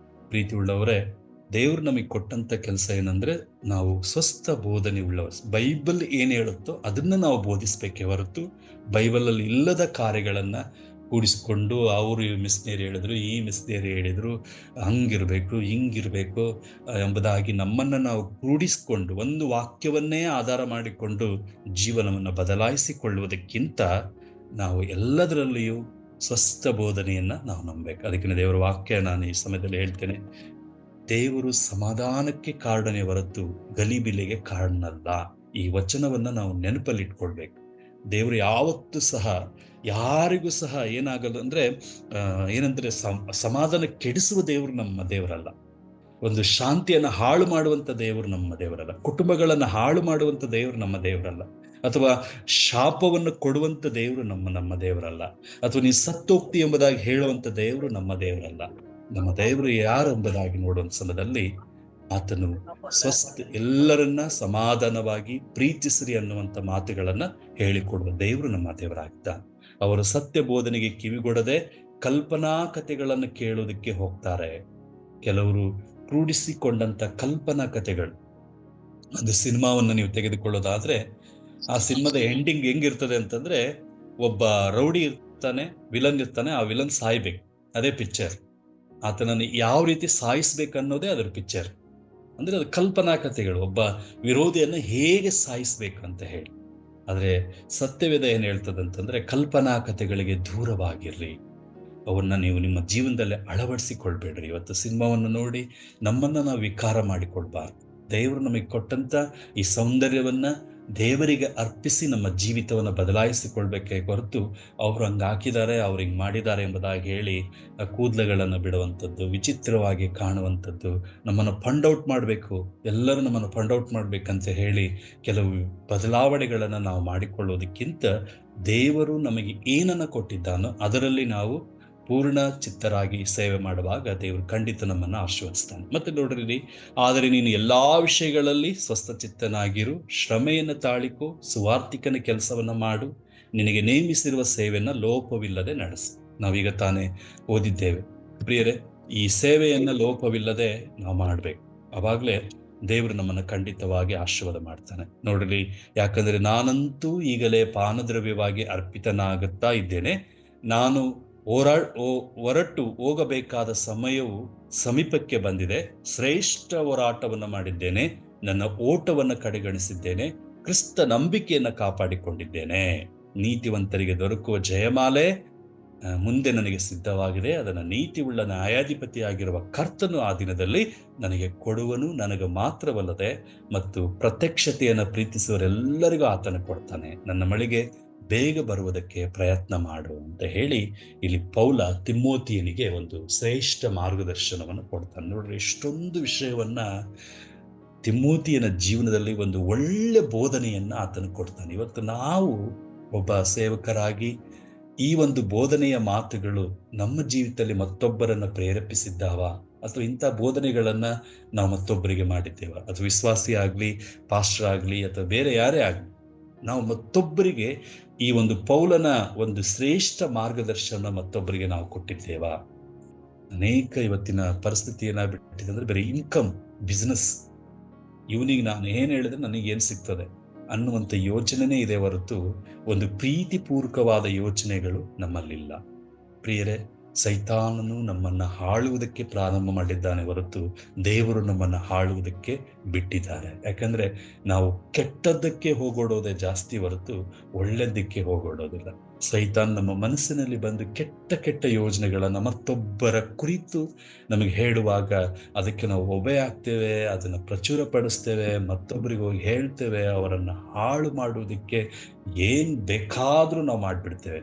ಪ್ರೀತಿ ಉಳ್ಳವರೇ, ದೇವ್ರು ನಮಗೆ ಕೊಟ್ಟಂತ ಕೆಲಸ ಏನಂದ್ರೆ ನಾವು ಸ್ವಸ್ಥ ಬೋಧನೆ ಉಳ್ಳವರು. ಬೈಬಲ್ ಏನ್ ಹೇಳುತ್ತೋ ಅದನ್ನ ನಾವು ಬೋಧಿಸ್ಬೇಕೇ ಹೊರತು ಬೈಬಲ್ ಅಲ್ಲಿ ಇಲ್ಲದ ಕಾರ್ಯಗಳನ್ನ ಕೂಡಿಸ್ಕೊಂಡು ಅವರು ಮಿಸ್ನೇರಿ ಹೇಳಿದ್ರು, ಈ ಮಿಸ್ನೇರಿ ಹೇಳಿದ್ರು, ಹಂಗಿರ್ಬೇಕು ಹಿಂಗಿರ್ಬೇಕು ಎಂಬುದಾಗಿ ನಮ್ಮನ್ನ ನಾವು ಕೂಡಿಸ್ಕೊಂಡು ಒಂದು ವಾಕ್ಯವನ್ನೇ ಆಧಾರ ಮಾಡಿಕೊಂಡು ಜೀವನವನ್ನು ಬದಲಾಯಿಸಿಕೊಳ್ಳುವುದಕ್ಕಿಂತ ನಾವು ಎಲ್ಲದರಲ್ಲಿಯೂ ಸ್ವಸ್ಥ ಬೋಧನೆಯನ್ನ ನಾವು ನಂಬಬೇಕು. ಅದಕ್ಕೆ ದೇವರ ವಾಕ್ಯ ನಾನು ಈ ಸಮಯದಲ್ಲಿ ಹೇಳ್ತೇನೆ, ದೇವರು ಸಮಾಧಾನಕ್ಕೆ ಕಾರಣನೇ ಹೊರತು ಗಲಿಬಿಲಿಗೆ ಕಾರಣಲ್ಲ. ಈ ವಚನವನ್ನ ನಾವು ನೆನಪಲ್ಲಿಟ್ಕೊಳ್ಬೇಕು. ದೇವರು ಯಾವತ್ತೂ ಸಹ ಯಾರಿಗೂ ಸಹ ಏನಾಗಲ್ಲ ಅಂದ್ರೆ ಏನಂದ್ರೆ ಸಮಾಧಾನ ಕೆಡಿಸುವ ದೇವರು ನಮ್ಮ ದೇವರಲ್ಲ. ಒಂದು ಶಾಂತಿಯನ್ನು ಹಾಳು ಮಾಡುವಂತ ದೇವರು ನಮ್ಮ ದೇವರಲ್ಲ. ಕುಟುಂಬಗಳನ್ನು ಹಾಳು ಮಾಡುವಂತ ದೇವರು ನಮ್ಮ ದೇವರಲ್ಲ. ಅಥವಾ ಶಾಪವನ್ನು ಕೊಡುವಂತ ದೇವರು ನಮ್ಮ ದೇವರಲ್ಲ. ಅಥವಾ ನೀ ಸತ್ತೋಗ್ತಿ ಎಂಬುದಾಗಿ ಹೇಳುವಂತ ದೇವರು ನಮ್ಮ ದೇವರಲ್ಲ. ನಮ್ಮ ದೇವರು ಯಾರು ಎಂಬುದಾಗಿ ನೋಡುವಂತ ಸಮಯದಲ್ಲಿ ಆತನು ಎಲ್ಲರನ್ನ ಸಮಾಧಾನವಾಗಿ ಪ್ರೀತಿಸ್ರಿ ಅನ್ನುವಂತ ಮಾತುಗಳನ್ನ ಹೇಳಿಕೊಡುವ ದೇವರು ನಮ್ಮ ದೇವರಾಗಿದ್ದ. ಅವರು ಸತ್ಯ ಬೋಧನೆಗೆ ಕಿವಿಗೊಡದೆ ಕಲ್ಪನಾ ಕಥೆಗಳನ್ನು ಕೇಳೋದಕ್ಕೆ ಹೋಗ್ತಾರೆ. ಕೆಲವರು ಕ್ರೋಢಿಸಿಕೊಂಡಂತ ಕಲ್ಪನಾ ಕಥೆಗಳು. ಒಂದು ಸಿನಿಮಾವನ್ನು ನೀವು ತೆಗೆದುಕೊಳ್ಳೋದಾದ್ರೆ ಆ ಸಿನಿಮಾದ ಎಂಡಿಂಗ್ ಹೆಂಗಿರ್ತದೆ ಅಂತಂದ್ರೆ, ಒಬ್ಬ ರೌಡಿ ಇರ್ತಾನೆ, ವಿಲನ್ ಇರ್ತಾನೆ, ಆ ವಿಲನ್ ಸಾಯ್ಬೇಕು, ಅದೇ ಪಿಕ್ಚರ್. ಆತನನ್ನು ಯಾವ ರೀತಿ ಸಾಯಿಸ್ಬೇಕನ್ನೋದೇ ಅದರ ಪಿಕ್ಚರ್. ಅಂದ್ರೆ ಅದು ಕಲ್ಪನಾ ಕಥೆಗಳು, ಒಬ್ಬ ವಿರೋಧಿಯನ್ನು ಹೇಗೆ ಸಾಯಿಸ್ಬೇಕಂತ ಹೇಳಿ. ಆದ್ರೆ ಸತ್ಯವೇದ ಏನ್ ಹೇಳ್ತದಂತಂದ್ರೆ, ಕಲ್ಪನಾ ಕಥೆಗಳಿಗೆ ದೂರವಾಗಿರ್ರಿ, ಅವನ್ನ ನೀವು ನಿಮ್ಮ ಜೀವನದಲ್ಲಿ ಅಳವಡಿಸಿಕೊಳ್ಬೇಡ್ರಿ. ಇವತ್ತು ಸಿನಿಮಾವನ್ನು ನೋಡಿ ನಮ್ಮನ್ನ ನಾವು ವಿಕಾರ ಮಾಡಿಕೊಳ್ಬಾರ್ದು. ದೇವರು ನಮಗೆ ಕೊಟ್ಟಂತ ಈ ಸೌಂದರ್ಯವನ್ನ ದೇವರಿಗೆ ಅರ್ಪಿಸಿ ನಮ್ಮ ಜೀವಿತವನ್ನು ಬದಲಾಯಿಸಿಕೊಳ್ಬೇಕೇ ಹೊರತು ಅವ್ರು ಹಂಗ ಹಾಕಿದ್ದಾರೆ, ಅವ್ರು ಹಿಂಗ್ ಮಾಡಿದ್ದಾರೆ ಎಂಬುದಾಗಿ ಹೇಳಿ ಕೂದಲುಗಳನ್ನು ಬಿಡುವಂಥದ್ದು, ವಿಚಿತ್ರವಾಗಿ ಕಾಣುವಂಥದ್ದು, ನಮ್ಮನ್ನು ಫಂಡ್ ಔಟ್ ಮಾಡಬೇಕು, ಎಲ್ಲರೂ ನಮ್ಮನ್ನು ಫಂಡ್ ಔಟ್ ಮಾಡ್ಬೇಕಂತ ಹೇಳಿ ಕೆಲವು ಬದಲಾವಣೆಗಳನ್ನು ನಾವು ಮಾಡಿಕೊಳ್ಳೋದಕ್ಕಿಂತ ದೇವರು ನಮಗೆ ಏನನ್ನ ಕೊಟ್ಟಿದ್ದಾನೋ ಅದರಲ್ಲಿ ನಾವು ಪೂರ್ಣ ಚಿತ್ತರಾಗಿ ಸೇವೆ ಮಾಡುವಾಗ ದೇವರು ಖಂಡಿತ ನಮ್ಮನ್ನು ಆಶೀರ್ವದಿಸ್ತಾನೆ. ಮತ್ತೆ ನೋಡ್ರಿ, ಆದರೆ ನೀನು ಎಲ್ಲಾ ವಿಷಯಗಳಲ್ಲಿ ಸ್ವಸ್ಥ ಚಿತ್ತನಾಗಿರು, ಶ್ರಮೆಯನ್ನು ತಾಳಿಕೋ, ಸುವಾರ್ತಿಕನ ಕೆಲಸವನ್ನ ಮಾಡು, ನಿನಗೆ ನೇಮಿಸಿರುವ ಸೇವೆಯನ್ನ ಲೋಪವಿಲ್ಲದೆ ನಡೆಸು. ನಾವೀಗ ತಾನೇ ಓದಿದ್ದೇವೆ ಪ್ರಿಯರೇ, ಈ ಸೇವೆಯನ್ನ ಲೋಪವಿಲ್ಲದೆ ನಾವು ಮಾಡ್ಬೇಕು. ಅವಾಗ್ಲೇ ದೇವರು ನಮ್ಮನ್ನು ಖಂಡಿತವಾಗಿ ಆಶೀರ್ವಾದ ಮಾಡ್ತಾನೆ. ನೋಡ್ರಿ, ಯಾಕಂದ್ರೆ ನಾನಂತೂ ಈಗಲೇ ಪಾನದ್ರವ್ಯವಾಗಿ ಅರ್ಪಿತನಾಗುತ್ತಾ ಇದ್ದೇನೆ. ನಾನು ಹೊರಟು ಹೋಗಬೇಕಾದ ಸಮಯವು ಸಮೀಪಕ್ಕೆ ಬಂದಿದೆ. ಶ್ರೇಷ್ಠ ಹೋರಾಟವನ್ನು ಮಾಡಿದ್ದೇನೆ, ನನ್ನ ಓಟವನ್ನು ಕಡೆಗಣಿಸಿದ್ದೇನೆ, ಕ್ರಿಸ್ತ ನಂಬಿಕೆಯನ್ನು ಕಾಪಾಡಿಕೊಂಡಿದ್ದೇನೆ. ನೀತಿವಂತರಿಗೆ ದೊರಕುವ ಜಯಮಾಲೆ ಮುಂದೆ ನನಗೆ ಸಿದ್ಧವಾಗಿದೆ. ಅದನ್ನು ನೀತಿಯುಳ್ಳ ನ್ಯಾಯಾಧಿಪತಿಯಾಗಿರುವ ಕರ್ತನು ಆ ದಿನದಲ್ಲಿ ನನಗೆ ಕೊಡುವನು. ನನಗೆ ಮಾತ್ರವಲ್ಲದೆ ಮತ್ತು ಪ್ರತ್ಯಕ್ಷತೆಯನ್ನು ಪ್ರೀತಿಸುವರೆಲ್ಲರಿಗೂ ಆತನು ಕೊಡ್ತಾನೆ. ನನ್ನ ಮಳಿಗೆ ಬೇಗ ಬರುವುದಕ್ಕೆ ಪ್ರಯತ್ನ ಮಾಡು ಅಂತ ಹೇಳಿ ಇಲ್ಲಿ ಪೌಲ ತಿಮೋತಿಯನಿಗೆ ಒಂದು ಶ್ರೇಷ್ಠ ಮಾರ್ಗದರ್ಶನವನ್ನು ಕೊಡ್ತಾನೆ. ನೋಡ್ರಿ, ಎಷ್ಟೊಂದು ವಿಷಯವನ್ನ ತಿಮೋತಿಯನ ಜೀವನದಲ್ಲಿ ಒಂದು ಒಳ್ಳೆ ಬೋಧನೆಯನ್ನ ಆತನು ಕೊಡ್ತಾನೆ. ಇವತ್ತು ನಾವು ಒಬ್ಬ ಸೇವಕರಾಗಿ ಈ ಒಂದು ಬೋಧನೆಯ ಮಾತುಗಳು ನಮ್ಮ ಜೀವಿತದಲ್ಲಿ ಮತ್ತೊಬ್ಬರನ್ನ ಪ್ರೇರೇಪಿಸಿದ್ದಾವ, ಅಥವಾ ಇಂಥ ಬೋಧನೆಗಳನ್ನ ನಾವು ಮತ್ತೊಬ್ಬರಿಗೆ ಮಾಡಿದ್ದೇವ? ಅಥವಾ ವಿಶ್ವಾಸಿ ಆಗ್ಲಿ, ಪಾಸ್ಟರ್ ಆಗ್ಲಿ, ಅಥವಾ ಬೇರೆ ಯಾರೇ ಆಗ್ಲಿ, ನಾವು ಮತ್ತೊಬ್ಬರಿಗೆ ಈ ಒಂದು ಪೌಲನ ಒಂದು ಶ್ರೇಷ್ಠ ಮಾರ್ಗದರ್ಶನ ಮತ್ತೊಬ್ಬರಿಗೆ ನಾವು ಕೊಟ್ಟಿದ್ದೇವಾ? ಅನೇಕ ಇವತ್ತಿನ ಪರಿಸ್ಥಿತಿ ಏನಾಗ್ಬಿಟ್ಟಿದೆ ಅಂದ್ರೆ, ಬರೀ ಇನ್ಕಮ್, ಬಿಸ್ನೆಸ್, ಇವನಿಗೆ ನಾನು ಏನ್ ಹೇಳಿದ್ರೆ ನನಗೆ ಏನ್ ಸಿಗ್ತದೆ ಅನ್ನುವಂಥ ಯೋಚನೆನೇ ಇದೆ ಹೊರತು ಒಂದು ಪ್ರೀತಿಪೂರ್ವಕವಾದ ಯೋಚನೆಗಳು ನಮ್ಮಲ್ಲಿಲ್ಲ. ಪ್ರಿಯರೇ, ಸೈತಾನನು ನಮ್ಮನ್ನು ಆಳುವುದಕ್ಕೆ ಪ್ರಾರಂಭ ಮಾಡಿದ್ದಾನೆ ಹೊರತು ದೇವರು ನಮ್ಮನ್ನು ಆಳುವುದಕ್ಕೆ ಬಿಟ್ಟಿದ್ದಾರೆ. ಯಾಕಂದ್ರೆ ನಾವು ಕೆಟ್ಟದ್ದಕ್ಕೆ ಹೋಗೋಡೋದೇ ಜಾಸ್ತಿ ಹೊರತು ಒಳ್ಳೆದಕ್ಕೆ ಹೋಗೋಡೋದಿಲ್ಲ. ಸೈತಾನ್ ನಮ್ಮ ಮನಸ್ಸಿನಲ್ಲಿ ಬಂದು ಕೆಟ್ಟ ಕೆಟ್ಟ ಯೋಜನೆಗಳನ್ನು ಮತ್ತೊಬ್ಬರ ಕುರಿತು ನಮಗೆ ಹೇಳುವಾಗ ಅದಕ್ಕೆ ನಾವು ಒಬೆ ಆಗ್ತೇವೆ, ಅದನ್ನು ಪ್ರಚುರಪಡಿಸ್ತೇವೆ, ಮತ್ತೊಬ್ಬರಿಗೆ ಹೋಗಿ ಹೇಳ್ತೇವೆ, ಅವರನ್ನು ಹಾಳು ಮಾಡುವುದಕ್ಕೆ ಏನ್ ಬೇಕಾದ್ರೂ ನಾವು ಮಾಡಿಬಿಡ್ತೇವೆ.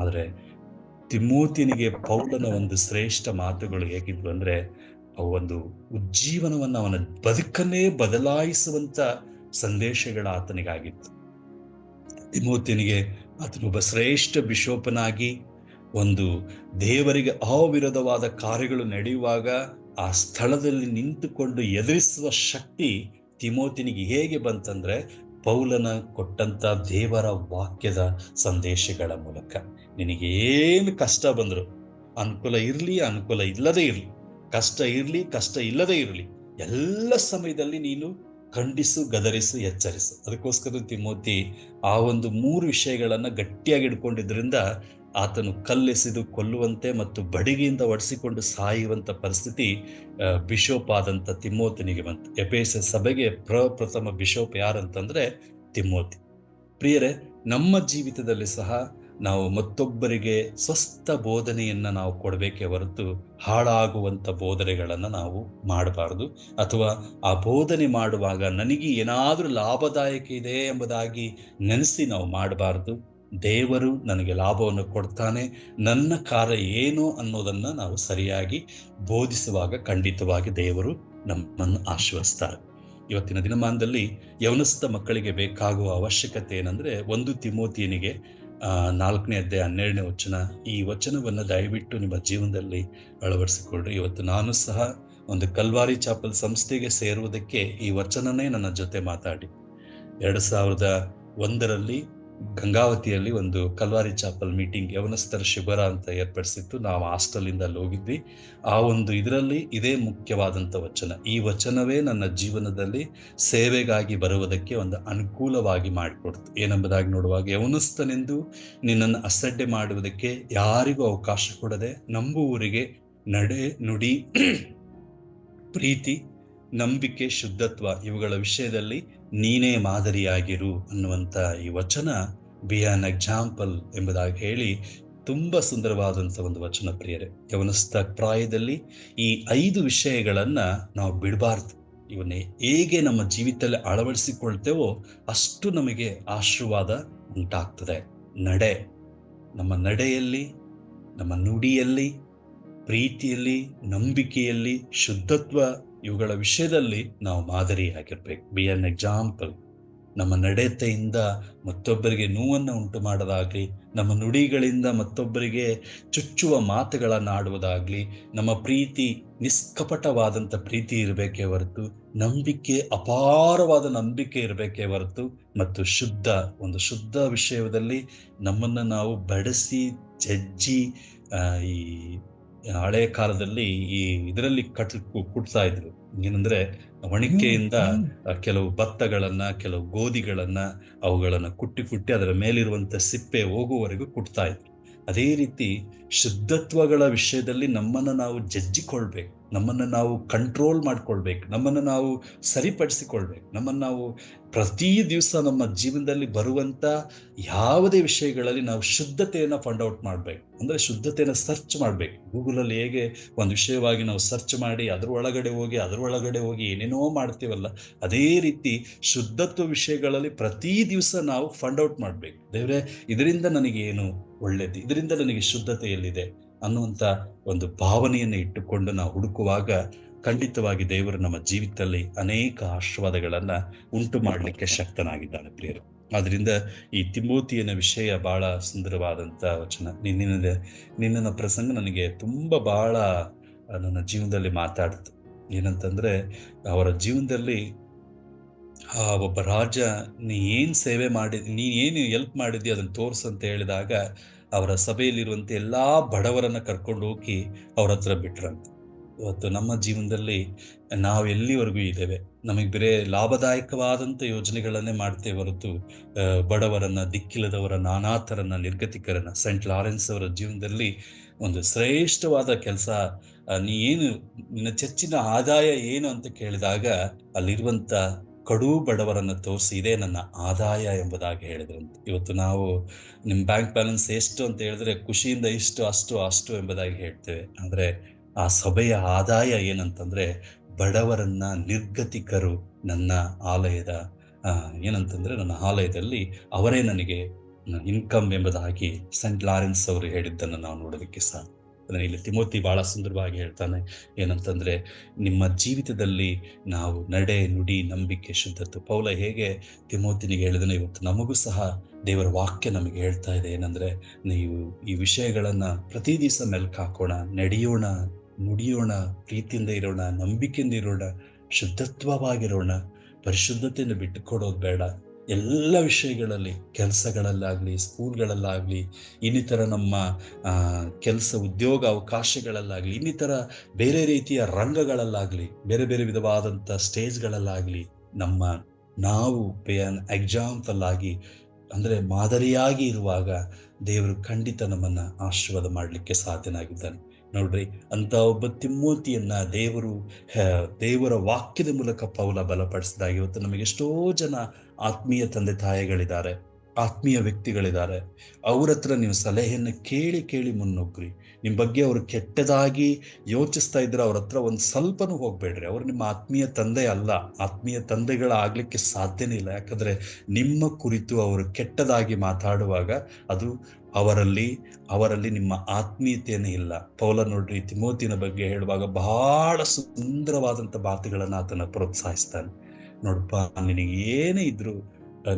ಆದರೆ ತಿಮೋತಿನಿಗೆ ಪೌಲನ ಒಂದು ಶ್ರೇಷ್ಠ ಮಾತುಗಳು ಹೇಗಿದ್ವು ಅಂದ್ರೆ, ಅವು ಒಂದು ಉಜ್ಜೀವನವನ್ನು, ಅವನ ಬದುಕನ್ನೇ ಬದಲಾಯಿಸುವಂತ ಸಂದೇಶಗಳ ಆತನಿಗಾಗಿತ್ತು. ತಿಮೋತಿನಿಗೆ ಆತನೊಬ್ಬ ಶ್ರೇಷ್ಠ ಬಿಷೋಪನಾಗಿ ಒಂದು ದೇವರಿಗೆ ಅವಿರೋಧವಾದ ಕಾರ್ಯಗಳು ನಡೆಯುವಾಗ ಆ ಸ್ಥಳದಲ್ಲಿ ನಿಂತುಕೊಂಡು ಎದುರಿಸುವ ಶಕ್ತಿ ತಿಮೋತಿನಿಗೆ ಹೇಗೆ ಬಂತಂದ್ರೆ, ಪೌಲನ ಕೊಟ್ಟಂತ ದೇವರ ವಾಕ್ಯದ ಸಂದೇಶಗಳ ಮೂಲಕ. ನಿನಗೆ ಏನು ಕಷ್ಟ ಬಂದ್ರು, ಅನುಕೂಲ ಇರಲಿ ಅನುಕೂಲ ಇಲ್ಲದೆ ಇರಲಿ, ಕಷ್ಟ ಇರಲಿ ಕಷ್ಟ ಇಲ್ಲದೆ ಇರಲಿ, ಎಲ್ಲ ಸಮಯದಲ್ಲಿ ನೀನು ಖಂಡಿಸು, ಗದರಿಸು, ಎಚ್ಚರಿಸು. ಅದಕ್ಕೋಸ್ಕರ ತಿಮೋತಿ ಆ ಒಂದು 3 ವಿಷಯಗಳನ್ನ ಗಟ್ಟಿಯಾಗಿ ಹಿಡ್ಕೊಂಡಿದ್ರಿಂದ ಆತನು ಕಲ್ಲೆಸೆದು ಕೊಲ್ಲುವಂತೆ ಮತ್ತು ಬಡಿಗೆಯಿಂದ ಒಡಿಸಿಕೊಂಡು ಸಾಯುವಂತ ಪರಿಸ್ಥಿತಿ ಬಿಷೋಪ್ ಆದಂತ ತಿಮೋತಿನಿಗೆ ಬಂತು. ಎಫೆಸ ಸಭೆಗೆ ಪ್ರಪ್ರಥಮ ಬಿಷೋಪ್ ಯಾರಂತಂದ್ರೆ ತಿಮೋತಿ. ಪ್ರಿಯರೇ, ನಮ್ಮ ಜೀವಿತದಲ್ಲಿ ಸಹ ನಾವು ಮತ್ತೊಬ್ಬರಿಗೆ ಸ್ವಸ್ಥ ಬೋಧನೆಯನ್ನ ನಾವು ಕೊಡಬೇಕೇ ಹೊರತು ಹಾಳಾಗುವಂತ ಬೋಧನೆಗಳನ್ನ ನಾವು ಮಾಡಬಾರದು. ಅಥವಾ ಆ ಬೋಧನೆ ಮಾಡುವಾಗ ನನಗೆ ಏನಾದ್ರೂ ಲಾಭದಾಯಕ ಇದೆ ಎಂಬುದಾಗಿ ನೆನೆಸಿ ನಾವು ಮಾಡಬಾರದು. ದೇವರು ನನಗೆ ಲಾಭವನ್ನು ಕೊಡ್ತಾನೆ, ನನ್ನ ಕಾರ್ಯ ಏನು ಅನ್ನೋದನ್ನ ನಾವು ಸರಿಯಾಗಿ ಬೋಧಿಸುವಾಗ ಖಂಡಿತವಾಗಿ ದೇವರು ನಮ್ಮನ್ನು ಆಶೀರ್ವದಿಸ್ತಾರೆ. ಇವತ್ತಿನ ದಿನಮಾನದಲ್ಲಿ ಯೌವನಸ್ಥ ಮಕ್ಕಳಿಗೆ ಬೇಕಾಗುವ ಅವಶ್ಯಕತೆ ಏನಂದ್ರೆ, 1 ತಿಮೋತಿಯನಿಗೆ 4ನೇ ಅಧ್ಯಾಯ 12ನೇ ವಚನ. ಈ ವಚನವನ್ನ ದಯವಿಟ್ಟು ನಿಮ್ಮ ಜೀವನದಲ್ಲಿ ಅಳವಡಿಸಿಕೊಳ್ಳ್ರಿ. ಇವತ್ತು ನಾನು ಸಹ ಒಂದು ಕಲ್ವಾರಿ ಚಾಪಲ್ ಸಂಸ್ಥೆಗೆ ಸೇರುವುದಕ್ಕೆ ಈ ವಚನನೇ ನನ್ನ ಜೊತೆ ಮಾತಾಡಿ. 2001ರಲ್ಲಿ ಗಂಗಾವತಿಯಲ್ಲಿ ಒಂದು ಕಲ್ವಾರಿ ಚಾಪಲ್ ಮೀಟಿಂಗ್, ಯವನಸ್ಥರ ಶಿಬಿರ ಅಂತ ಏರ್ಪಡಿಸಿತ್ತು. ನಾವು ಹಾಸ್ಟೆಲ್ ಇಂದ ಅಲ್ಲಿ ಹೋಗಿದ್ವಿ. ಆ ಒಂದು ಇದರಲ್ಲಿ ಇದೇ ಮುಖ್ಯವಾದಂತ ವಚನ. ಈ ವಚನವೇ ನನ್ನ ಜೀವನದಲ್ಲಿ ಸೇವೆಗಾಗಿ ಬರುವುದಕ್ಕೆ ಒಂದು ಅನುಕೂಲವಾಗಿ ಮಾಡಿಕೊಡ್ತು. ಏನೆಂಬುದಾಗಿ ನೋಡುವಾಗ, ಯವನಸ್ಥನೆಂದು ನಿನ್ನನ್ನು ಅಸಡ್ಡೆ ಮಾಡುವುದಕ್ಕೆ ಯಾರಿಗೂ ಅವಕಾಶ ಕೊಡದೆ, ನಂಬುವವರಿಗೆ ನಡೆ ನುಡಿ ಪ್ರೀತಿ ನಂಬಿಕೆ ಶುದ್ಧತ್ವ ಇವುಗಳ ವಿಷಯದಲ್ಲಿ ನೀನೇ ಮಾದರಿಯಾಗಿರು ಅನ್ನುವಂತ ಈ ವಚನ ಬಿ ಆನ್ ಎಕ್ಸಾಂಪಲ್ ಎಂಬುದಾಗಿ ಹೇಳಿ ತುಂಬಾ ಸುಂದರವಾದಂತ ಒಂದು ವಚನ. ಪ್ರಿಯರೇ, ಯವನಸ್ಥ ಪ್ರಾಯದಲ್ಲಿ ಈ 5 ವಿಷಯಗಳನ್ನ ನಾವು ಬಿಡಬಾರ್ದು. ಇವನ್ನೇ ಹೇಗೆ ನಮ್ಮ ಜೀವಿತದಲ್ಲಿ ಅಳವಡಿಸಿಕೊಳ್ತೇವೋ ಅಷ್ಟು ನಮಗೆ ಆಶೀರ್ವಾದ ಉಂಟಾಗ್ತದೆ. ನಮ್ಮ ನಡೆಯಲ್ಲಿ, ನಮ್ಮ ನುಡಿಯಲ್ಲಿ, ಪ್ರೀತಿಯಲ್ಲಿ, ನಂಬಿಕೆಯಲ್ಲಿ, ಶುದ್ಧತ್ವ ಇವುಗಳ ವಿಷಯದಲ್ಲಿ ನಾವು ಮಾದರಿಯಾಗಿರ್ಬೇಕು. B an example. ನಮ್ಮ ನಡತೆಯಿಂದ ಮತ್ತೊಬ್ಬರಿಗೆ ನೋವನ್ನು ಉಂಟು ಮಾಡೋದಾಗ್ಲಿ, ನಮ್ಮ ನುಡಿಗಳಿಂದ ಮತ್ತೊಬ್ಬರಿಗೆ ಚುಚ್ಚುವ ಮಾತುಗಳನ್ನಾಡುವುದಾಗ್ಲಿ, ನಮ್ಮ ಪ್ರೀತಿ ನಿಷ್ಕಪಟವಾದಂಥ ಪ್ರೀತಿ ಇರಬೇಕೇ ಹೊರತು, ನಂಬಿಕೆ ಅಪಾರವಾದ ನಂಬಿಕೆ ಇರಬೇಕೇ ಹೊರತು, ಮತ್ತು ಒಂದು ಶುದ್ಧ ವಿಷಯದಲ್ಲಿ ನಮ್ಮನ್ನು ನಾವು ಬಡಿಸಿ ಜಜ್ಜಿ ಈ ಹಳೆ ಕಾಲದಲ್ಲಿ ಈ ಇದರಲ್ಲಿ ಕುಟ್ತಾ ಇದ್ರು. ಏನಂದ್ರೆ, ಒಣಿಕೆಯಿಂದ ಕೆಲವು ಭತ್ತಗಳನ್ನ, ಕೆಲವು ಗೋಧಿಗಳನ್ನ, ಅವುಗಳನ್ನ ಕುಟ್ಟಿ ಅದರ ಮೇಲಿರುವಂತ ಸಿಪ್ಪೆ ಹೋಗುವವರೆಗೂ ಕುಟ್ತಾ ಇದ್ರು. ಅದೇ ರೀತಿ ಶುದ್ಧತ್ವಗಳ ವಿಷಯದಲ್ಲಿ ನಮ್ಮನ್ನು ನಾವು ಜಜ್ಜಿಕೊಳ್ಬೇಕು, ನಮ್ಮನ್ನು ನಾವು ಕಂಟ್ರೋಲ್ ಮಾಡ್ಕೊಳ್ಬೇಕು, ನಮ್ಮನ್ನು ನಾವು ಸರಿಪಡಿಸಿಕೊಳ್ಬೇಕು. ನಮ್ಮನ್ನು ನಾವು ಪ್ರತಿ ದಿವಸ ನಮ್ಮ ಜೀವನದಲ್ಲಿ ಬರುವಂತ ಯಾವುದೇ ವಿಷಯಗಳಲ್ಲಿ ನಾವು ಶುದ್ಧತೆಯನ್ನು ಫೈಂಡ್ ಔಟ್ ಮಾಡ್ಬೇಕು. ಅಂದ್ರೆ ಶುದ್ಧತೆಯನ್ನು ಸರ್ಚ್ ಮಾಡ್ಬೇಕು. ಗೂಗಲಲ್ಲಿ ಹೇಗೆ ಒಂದು ವಿಷಯವಾಗಿ ನಾವು ಸರ್ಚ್ ಮಾಡಿ ಅದ್ರ ಒಳಗಡೆ ಹೋಗಿ ಏನೇನೋ ಮಾಡ್ತೀವಲ್ಲ, ಅದೇ ರೀತಿ ಶುದ್ಧತ್ವ ವಿಷಯಗಳಲ್ಲಿ ಪ್ರತಿ ದಿವಸ ನಾವು ಫೈಂಡ್ ಔಟ್ ಮಾಡ್ಬೇಕು. ದೇವ್ರೆ, ಇದರಿಂದ ನನಗೆ ಏನು ಒಳ್ಳೇದು, ಇದರಿಂದ ನನಗೆ ಶುದ್ಧತೆ ಎಲ್ಲಿದೆ ಅನ್ನುವಂಥ ಒಂದು ಭಾವನೆಯನ್ನು ಇಟ್ಟುಕೊಂಡು ನಾವು ಹುಡುಕುವಾಗ ಖಂಡಿತವಾಗಿ ದೇವರು ನಮ್ಮ ಜೀವಿತದಲ್ಲಿ ಅನೇಕ ಆಶೀರ್ವಾದಗಳನ್ನ ಉಂಟು ಮಾಡಲಿಕ್ಕೆ ಶಕ್ತನಾಗಿದ್ದಾನೆ. ಪ್ರಿಯರು, ಆದ್ರಿಂದ ಈ ತಿಮೋತಿಯನ ವಿಷಯ ಬಹಳ ಸುಂದರವಾದಂಥ ವಚನ. ನಿನ್ನ ಪ್ರಸಂಗ ನನಗೆ ತುಂಬ ಬಹಳ ನನ್ನ ಜೀವನದಲ್ಲಿ ಮಾತಾಡ್ತು. ಏನಂತಂದ್ರೆ, ಅವರ ಜೀವನದಲ್ಲಿ ಒಬ್ಬ ರಾಜ, ನೀ ಸೇವೆ ಮಾಡಿದ್, ನೀನು ಹೆಲ್ಪ್ ಮಾಡಿದ್ದಿ ಅದನ್ನು ತೋರ್ಸು ಅಂತ ಹೇಳಿದಾಗ ಅವರ ಸಭೆಯಲ್ಲಿರುವಂತೆ ಎಲ್ಲಾ ಬಡವರನ್ನ ಕರ್ಕೊಂಡು ಹೋಗಿ ಅವ್ರ ಹತ್ರ ಬಿಟ್ರಂತೆ. ಇವತ್ತು ನಮ್ಮ ಜೀವನದಲ್ಲಿ ನಾವು ಎಲ್ಲಿವರೆಗೂ ಇದ್ದೇವೆ, ನಮಗೆ ಬೇರೆ ಲಾಭದಾಯಕವಾದಂಥ ಯೋಜನೆಗಳನ್ನೇ ಮಾಡ್ತೇವೆ ಹೊರತು ಬಡವರನ್ನ, ದಿಕ್ಕಿಲ್ಲದವರನ್ನ, ಅನಾಥರನ್ನ, ನಿರ್ಗತಿಕರನ್ನ, ಸೆಂಟ್ ಲಾರೆನ್ಸ್ ಅವರ ಜೀವನದಲ್ಲಿ ಒಂದು ಶ್ರೇಷ್ಠವಾದ ಕೆಲಸ. ನೀ ಏನು, ನಿನ್ನ ಚರ್ಚಿನ ಆದಾಯ ಏನು ಅಂತ ಕೇಳಿದಾಗ ಅಲ್ಲಿರುವಂತ ಕಡು ಬಡವರನ್ನ ತೋರಿಸಿ ಇದೇ ನನ್ನ ಆದಾಯ ಎಂಬುದಾಗಿ ಹೇಳಿದ್ರಂತೆ. ಇವತ್ತು ನಾವು ನಿಮ್ಮ ಬ್ಯಾಂಕ್ ಬ್ಯಾಲೆನ್ಸ್ ಎಷ್ಟು ಅಂತ ಹೇಳಿದ್ರೆ ಖುಷಿಯಿಂದ ಇಷ್ಟು, ಅಷ್ಟು, ಅಷ್ಟು ಎಂಬುದಾಗಿ ಹೇಳ್ತೇವೆ. ಅಂದ್ರೆ ಆ ಸಭೆಯ ಆದಾಯ ಏನಂತಂದ್ರೆ ಬಡವರನ್ನ, ನಿರ್ಗತಿಕರು ನನ್ನ ಆಲಯದ ಏನಂತಂದ್ರೆ ನನ್ನ ಆಲಯದಲ್ಲಿ ಅವರೇ ನನಗೆ ಇನ್ಕಮ್ ಎಂಬುದಾಗಿ ಸೆಂಟ್ ಲಾರೆನ್ಸ್ ಅವರು ಹೇಳಿದ್ದನ್ನು ನಾವು ನೋಡೋದಕ್ಕೆ ಸಾಧ್ಯ. ಇಲ್ಲಿ ತಿಮೋತಿ ಬಹಳ ಸುಂದರವಾಗಿ ಹೇಳ್ತಾನೆ ಏನಂತಂದ್ರೆ, ನಿಮ್ಮ ಜೀವಿತದಲ್ಲಿ ನಾವು ನಡೆ, ನುಡಿ, ನಂಬಿಕೆ, ಶುದ್ಧತೆ. ಪೌಲ ಹೇಗೆ ತಿಮೋತಿನಿಗೆ ಹೇಳಿದನು, ಇವತ್ತು ನಮಗೂ ಸಹ ದೇವರ ವಾಕ್ಯ ನಮಗೆ ಹೇಳ್ತಾ ಇದೆ ಏನಂದ್ರೆ, ನೀವು ಈ ವಿಷಯಗಳನ್ನ ಪ್ರತಿ ದಿವಸ ಮೆಲ್ಕು ಹಾಕೋಣ, ನಡೆಯೋಣ, ನುಡಿಯೋಣ, ಪ್ರೀತಿಯಿಂದ ಇರೋಣ, ನಂಬಿಕೆಯಿಂದ ಇರೋಣ, ಶುದ್ಧತ್ವವಾಗಿರೋಣ, ಪರಿಶುದ್ಧತೆಯನ್ನು ಬಿಟ್ಟುಕೊಡೋದು ಬೇಡ. ಎಲ್ಲ ವಿಷಯಗಳಲ್ಲಿ, ಕೆಲಸಗಳಲ್ಲಾಗ್ಲಿ, ಸ್ಕೂಲ್ಗಳಲ್ಲಾಗ್ಲಿ, ಇನ್ನಿತರ ನಮ್ಮ ಕೆಲಸ ಉದ್ಯೋಗ ಅವಕಾಶಗಳಲ್ಲಾಗ್ಲಿ, ಇನ್ನಿತರ ಬೇರೆ ರೀತಿಯ ರಂಗಗಳಲ್ಲಾಗ್ಲಿ, ಬೇರೆ ಬೇರೆ ವಿಧವಾದಂಥ ಸ್ಟೇಜ್ಗಳಲ್ಲಾಗ್ಲಿ ನಾವು ಎಕ್ಸಾಂಪಲ್ ಆಗಿ ಅಂದ್ರೆ ಮಾದರಿಯಾಗಿ ಇರುವಾಗ ದೇವರು ಖಂಡಿತ ನಮ್ಮನ್ನ ಆಶೀರ್ವಾದ ಮಾಡಲಿಕ್ಕೆ ಸಾಧ್ಯನಾಗಿದ್ದಾನೆ. ನೋಡ್ರಿ, ಅಂತ ಒಬ್ಬ ತಿಮೋತಿಯನ್ನ ದೇವರ ವಾಕ್ಯದ ಮೂಲಕ ಪೌಲ ಬಲಪಡಿಸಿದಾಗ ಇವತ್ತು ನಮಗೆ ಎಷ್ಟೋ ಜನ ಆತ್ಮೀಯ ತಂದೆ ತಾಯಿಗಳಿದ್ದಾರೆ, ಆತ್ಮೀಯ ವ್ಯಕ್ತಿಗಳಿದ್ದಾರೆ. ಅವ್ರ ಹತ್ರ ನೀವು ಸಲಹೆಯನ್ನು ಕೇಳಿ ಕೇಳಿ ಮುನ್ನುಗ್ಗ್ರಿ. ನಿಮ್ಮ ಬಗ್ಗೆ ಅವರು ಕೆಟ್ಟದಾಗಿ ಯೋಚಿಸ್ತಾ ಇದ್ರೆ ಅವ್ರ ಹತ್ರ ಒಂದು ಸ್ವಲ್ಪನೂ ಹೋಗ್ಬೇಡ್ರಿ. ಅವರು ನಿಮ್ಮ ಆತ್ಮೀಯ ತಂದೆ ಅಲ್ಲ, ಆತ್ಮೀಯ ತಂದೆಗಳಾಗ್ಲಿಕ್ಕೆ ಸಾಧ್ಯನೇ ಇಲ್ಲ. ಯಾಕಂದ್ರೆ ನಿಮ್ಮ ಕುರಿತು ಅವರು ಕೆಟ್ಟದಾಗಿ ಮಾತಾಡುವಾಗ ಅದು ಅವರಲ್ಲಿ ನಿಮ್ಮ ಆತ್ಮೀಯತೆಯೇ ಇಲ್ಲ. ಪೌಲ ನೋಡ್ರಿ, ತಿಮೋತಿನ ಬಗ್ಗೆ ಹೇಳುವಾಗ ಬಹಳ ಸುಂದರವಾದಂಥ ಮಾತುಗಳನ್ನು ಆತನ ಪ್ರೋತ್ಸಾಹಿಸ್ತಾನೆ. ನೋಡಪ್ಪ, ನಿನಗೆ ಏನೇ ಇದ್ರು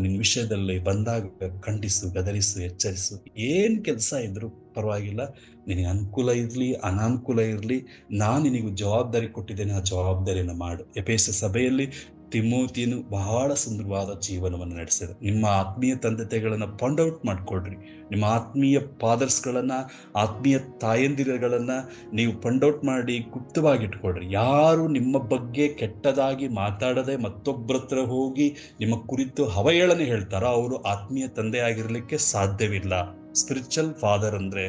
ನಿನ್ನ ವಿಷಯದಲ್ಲಿ ಬಂದಾಗ ಖಂಡಿಸು, ಗದರಿಸು, ಎಚ್ಚರಿಸು. ಏನ್ ಕೆಲಸ ಇದ್ರು ಪರವಾಗಿಲ್ಲ, ನಿನಗೆ ಅನುಕೂಲ ಇರಲಿ, ಅನಾನುಕೂಲ ಇರಲಿ, ನಾನು ನಿನಗೂ ಜವಾಬ್ದಾರಿ ಕೊಟ್ಟಿದ್ದೇನೆ, ಆ ಜವಾಬ್ದಾರಿಯನ್ನು ಮಾಡು. ಎಫೆಸ ಸಭೆಯಲ್ಲಿ ತಿಮೋತಿಯನು ಬಹಳ ಸುಂದರವಾದ ಜೀವನವನ್ನು ನಡೆಸಿದ. ನಿಮ್ಮ ಆತ್ಮೀಯ ತಂದೆಗಳನ್ನು ಪಾಯಿಂಟ್ ಔಟ್ ಮಾಡ್ಕೊಳ್ರಿ. ನಿಮ್ಮ ಆತ್ಮೀಯ ಫಾದರ್ಸ್ಗಳನ್ನ, ಆತ್ಮೀಯ ತಾಯಂದಿರಗಳನ್ನ ನೀವು ಪಾಯಿಂಟ್ ಔಟ್ ಮಾಡಿ ಗುಪ್ತವಾಗಿಟ್ಕೊಳ್ರಿ. ಯಾರು ನಿಮ್ಮ ಬಗ್ಗೆ ಕೆಟ್ಟದಾಗಿ ಮಾತಾಡದೆ ಮತ್ತೊಬ್ಬರ ಹತ್ರ ಹೋಗಿ ನಿಮ್ಮ ಕುರಿತು ಅವಹೇಳನೆ ಹೇಳ್ತಾರೋ ಅವರು ಆತ್ಮೀಯ ತಂದೆ ಆಗಿರ್ಲಿಕ್ಕೆ ಸಾಧ್ಯವಿಲ್ಲ. ಸ್ಪಿರಿಚುವಲ್ ಫಾದರ್ ಅಂದ್ರೆ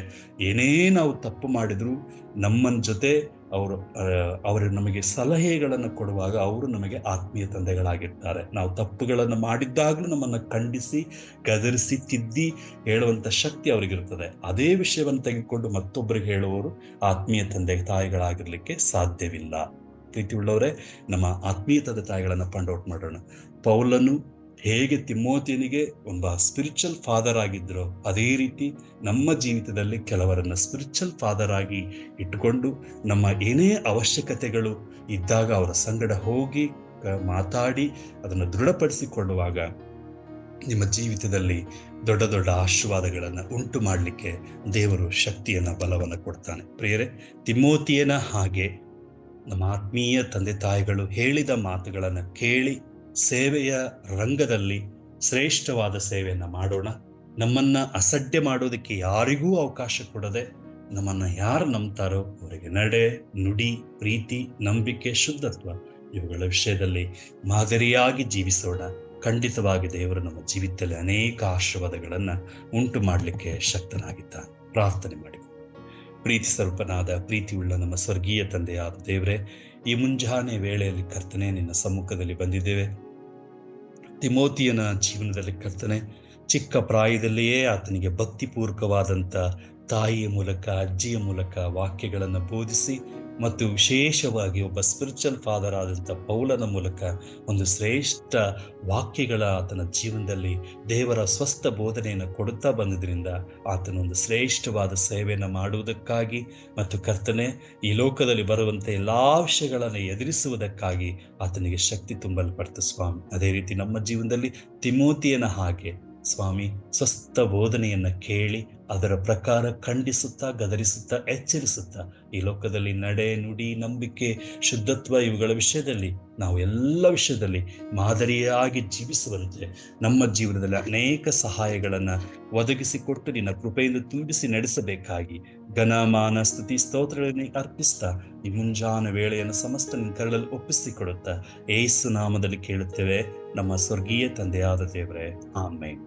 ಏನೇ ನಾವು ತಪ್ಪು ಮಾಡಿದ್ರು ನಮ್ಮನ್ ಜೊತೆ ಅವರು ನಮಗೆ ಸಲಹೆಗಳನ್ನು ಕೊಡುವಾಗ ಅವರು ನಮಗೆ ಆತ್ಮೀಯ ತಂದೆಗಳಾಗಿರ್ತಾರೆ. ನಾವು ತಪ್ಪುಗಳನ್ನು ಮಾಡಿದ್ದಾಗಲೂ ನಮ್ಮನ್ನು ಖಂಡಿಸಿ, ಗದರಿಸಿ, ತಿದ್ದಿ ಹೇಳುವಂತ ಶಕ್ತಿ ಅವರಿಗಿರ್ತದೆ. ಅದೇ ವಿಷಯವನ್ನು ತೆಗೆದುಕೊಂಡು ಮತ್ತೊಬ್ಬರಿಗೆ ಹೇಳುವವರು ಆತ್ಮೀಯ ತಂದೆ ತಾಯಿಗಳಾಗಿರ್ಲಿಕ್ಕೆ ಸಾಧ್ಯವಿಲ್ಲ. ಪ್ರೀತಿ ಉಳ್ಳವರೇ, ನಮ್ಮ ಆತ್ಮೀಯ ತಂದೆ ತಾಯಿಗಳನ್ನ ಫೈಂಡ್ ಔಟ್ ಮಾಡೋಣ. ಪೌಲನು ಹೇಗೆ ತಿಮೋತಿಯನಿಗೆ ಒಬ್ಬ ಸ್ಪಿರಿಚುವಲ್ ಫಾದರ್ ಆಗಿದ್ರು, ಅದೇ ರೀತಿ ನಮ್ಮ ಜೀವಿತದಲ್ಲಿ ಕೆಲವರನ್ನ ಸ್ಪಿರಿಚುವಲ್ ಫಾದರ್ ಆಗಿ ಇಟ್ಟುಕೊಂಡು ನಮ್ಮ ಏನೇ ಅವಶ್ಯಕತೆಗಳು ಇದ್ದಾಗ ಅವರ ಸಂಗಡ ಹೋಗಿ ಮಾತಾಡಿ ಅದನ್ನು ದೃಢಪಡಿಸಿಕೊಳ್ಳುವಾಗ ನಿಮ್ಮ ಜೀವಿತದಲ್ಲಿ ದೊಡ್ಡ ದೊಡ್ಡ ಆಶೀರ್ವಾದಗಳನ್ನು ಉಂಟು ಮಾಡಲಿಕ್ಕೆ ದೇವರು ಶಕ್ತಿಯನ್ನ, ಬಲವನ್ನು ಕೊಡ್ತಾನೆ. ಪ್ರಿಯರೇ, ತಿಮೋತಿಯನ ಹಾಗೆ ನಮ್ಮ ಆತ್ಮೀಯ ತಂದೆ ತಾಯಿಗಳು ಹೇಳಿದ ಮಾತುಗಳನ್ನು ಕೇಳಿ ಸೇವೆಯ ರಂಗದಲ್ಲಿ ಶ್ರೇಷ್ಠವಾದ ಸೇವೆಯನ್ನ ಮಾಡೋಣ. ನಮ್ಮನ್ನ ಅಸಡ್ಡೆ ಮಾಡೋದಕ್ಕೆ ಯಾರಿಗೂ ಅವಕಾಶ ಕೊಡದೆ, ನಮ್ಮನ್ನ ಯಾರು ನಂಬ್ತಾರೋ ಅವರಿಗೆ ನಡೆ, ನುಡಿ, ಪ್ರೀತಿ, ನಂಬಿಕೆ, ಶುದ್ಧತ್ವ ಇವುಗಳ ವಿಷಯದಲ್ಲಿ ಮಾದರಿಯಾಗಿ ಜೀವಿಸೋಣ. ಖಂಡಿತವಾಗಿ ದೇವರು ನಮ್ಮ ಜೀವಿತದಲ್ಲಿ ಅನೇಕ ಆಶೀರ್ವಾದಗಳನ್ನ ಉಂಟು ಮಾಡಲಿಕ್ಕೆ ಶಕ್ತನಾಗಿದ್ದಾನೆ. ಪ್ರಾರ್ಥನೆ ಮಾಡಿ. ಪ್ರೀತಿ ಸ್ವರೂಪನಾದ ಪ್ರೀತಿಯುಳ್ಳ ನಮ್ಮ ಸ್ವರ್ಗೀಯ ತಂದೆಯಾದ ದೇವರೇ, ಈ ಮುಂಜಾನೆ ವೇಳೆಯಲ್ಲಿ ಕರ್ತನೆ ನಿನ್ನ ಸಮ್ಮುಖದಲ್ಲಿ ಬಂದಿದ್ದೇವೆ. ತಿಮೋತಿಯನ ಜೀವನದಲ್ಲಿ ಕರ್ತನೆ, ಚಿಕ್ಕ ಪ್ರಾಯದಲ್ಲಿಯೇ ಆತನಿಗೆ ಭಕ್ತಿಪೂರ್ವಕವಾದಂಥ ತಾಯಿಯ ಮೂಲಕ, ಅಜ್ಜಿಯ ಮೂಲಕ ವಾಕ್ಯಗಳನ್ನು ಬೋಧಿಸಿ ಮತ್ತು ವಿಶೇಷವಾಗಿ ಒಬ್ಬ ಸ್ಪಿರಿಚುವಲ್ ಫಾದರ್ ಆದಂಥ ಪೌಲನ ಮೂಲಕ ಒಂದು ಶ್ರೇಷ್ಠ ವಾಕ್ಯಗಳ ಆತನ ಜೀವನದಲ್ಲಿ ದೇವರ ಸ್ವಸ್ಥ ಬೋಧನೆಯನ್ನು ಕೊಡುತ್ತಾ ಬಂದಿದ್ದರಿಂದ ಆತನೊಂದು ಶ್ರೇಷ್ಠವಾದ ಸೇವೆಯನ್ನು ಮಾಡುವುದಕ್ಕಾಗಿ ಮತ್ತು ಕರ್ತನೆ ಈ ಲೋಕದಲ್ಲಿ ಬರುವಂಥ ಎಲ್ಲ ವಿಷಯಗಳನ್ನು ಎದುರಿಸುವುದಕ್ಕಾಗಿ ಆತನಿಗೆ ಶಕ್ತಿ ತುಂಬಲ್ಪಡ್ತು ಸ್ವಾಮಿ. ಅದೇ ರೀತಿ ನಮ್ಮ ಜೀವನದಲ್ಲಿ ತಿಮೋತಿಯನ ಹಾಗೆ ಸ್ವಾಮಿ ಸ್ವಸ್ಥ ಬೋಧನೆಯನ್ನು ಕೇಳಿ ಅದರ ಪ್ರಕಾರ ಖಂಡಿಸುತ್ತಾ, ಗದರಿಸುತ್ತಾ, ಎಚ್ಚರಿಸುತ್ತಾ ಈ ಲೋಕದಲ್ಲಿ ನಡೆ, ನುಡಿ, ನಂಬಿಕೆ, ಶುದ್ಧತ್ವ ಇವುಗಳ ವಿಷಯದಲ್ಲಿ ನಾವು ಎಲ್ಲ ವಿಷಯದಲ್ಲಿ ಮಾದರಿಯಾಗಿ ಜೀವಿಸುವಂತೆ ನಮ್ಮ ಜೀವನದಲ್ಲಿ ಅನೇಕ ಸಹಾಯಗಳನ್ನು ಒದಗಿಸಿಕೊಟ್ಟು ನಿನ್ನ ಕೃಪೆಯಿಂದ ತುಂಬಿಸಿ ನಡೆಸಬೇಕಾಗಿ ಘನಮಾನ ಸ್ತುತಿ ಸ್ತೋತ್ರಗಳನ್ನು ಅರ್ಪಿಸ್ತಾ ಈ ಮುಂಜಾನ ವೇಳೆಯನ್ನು ಸಮಸ್ತ ನಿನ್ನ ಕರಳಲ್ಲಿ ಒಪ್ಪಿಸಿಕೊಡುತ್ತಾ ಯೇಸು ನಾಮದಲ್ಲಿ ಕೇಳುತ್ತೇವೆ ನಮ್ಮ ಸ್ವರ್ಗೀಯ ತಂದೆಯಾದ ದೇವರೇ, ಆಮೆನ್.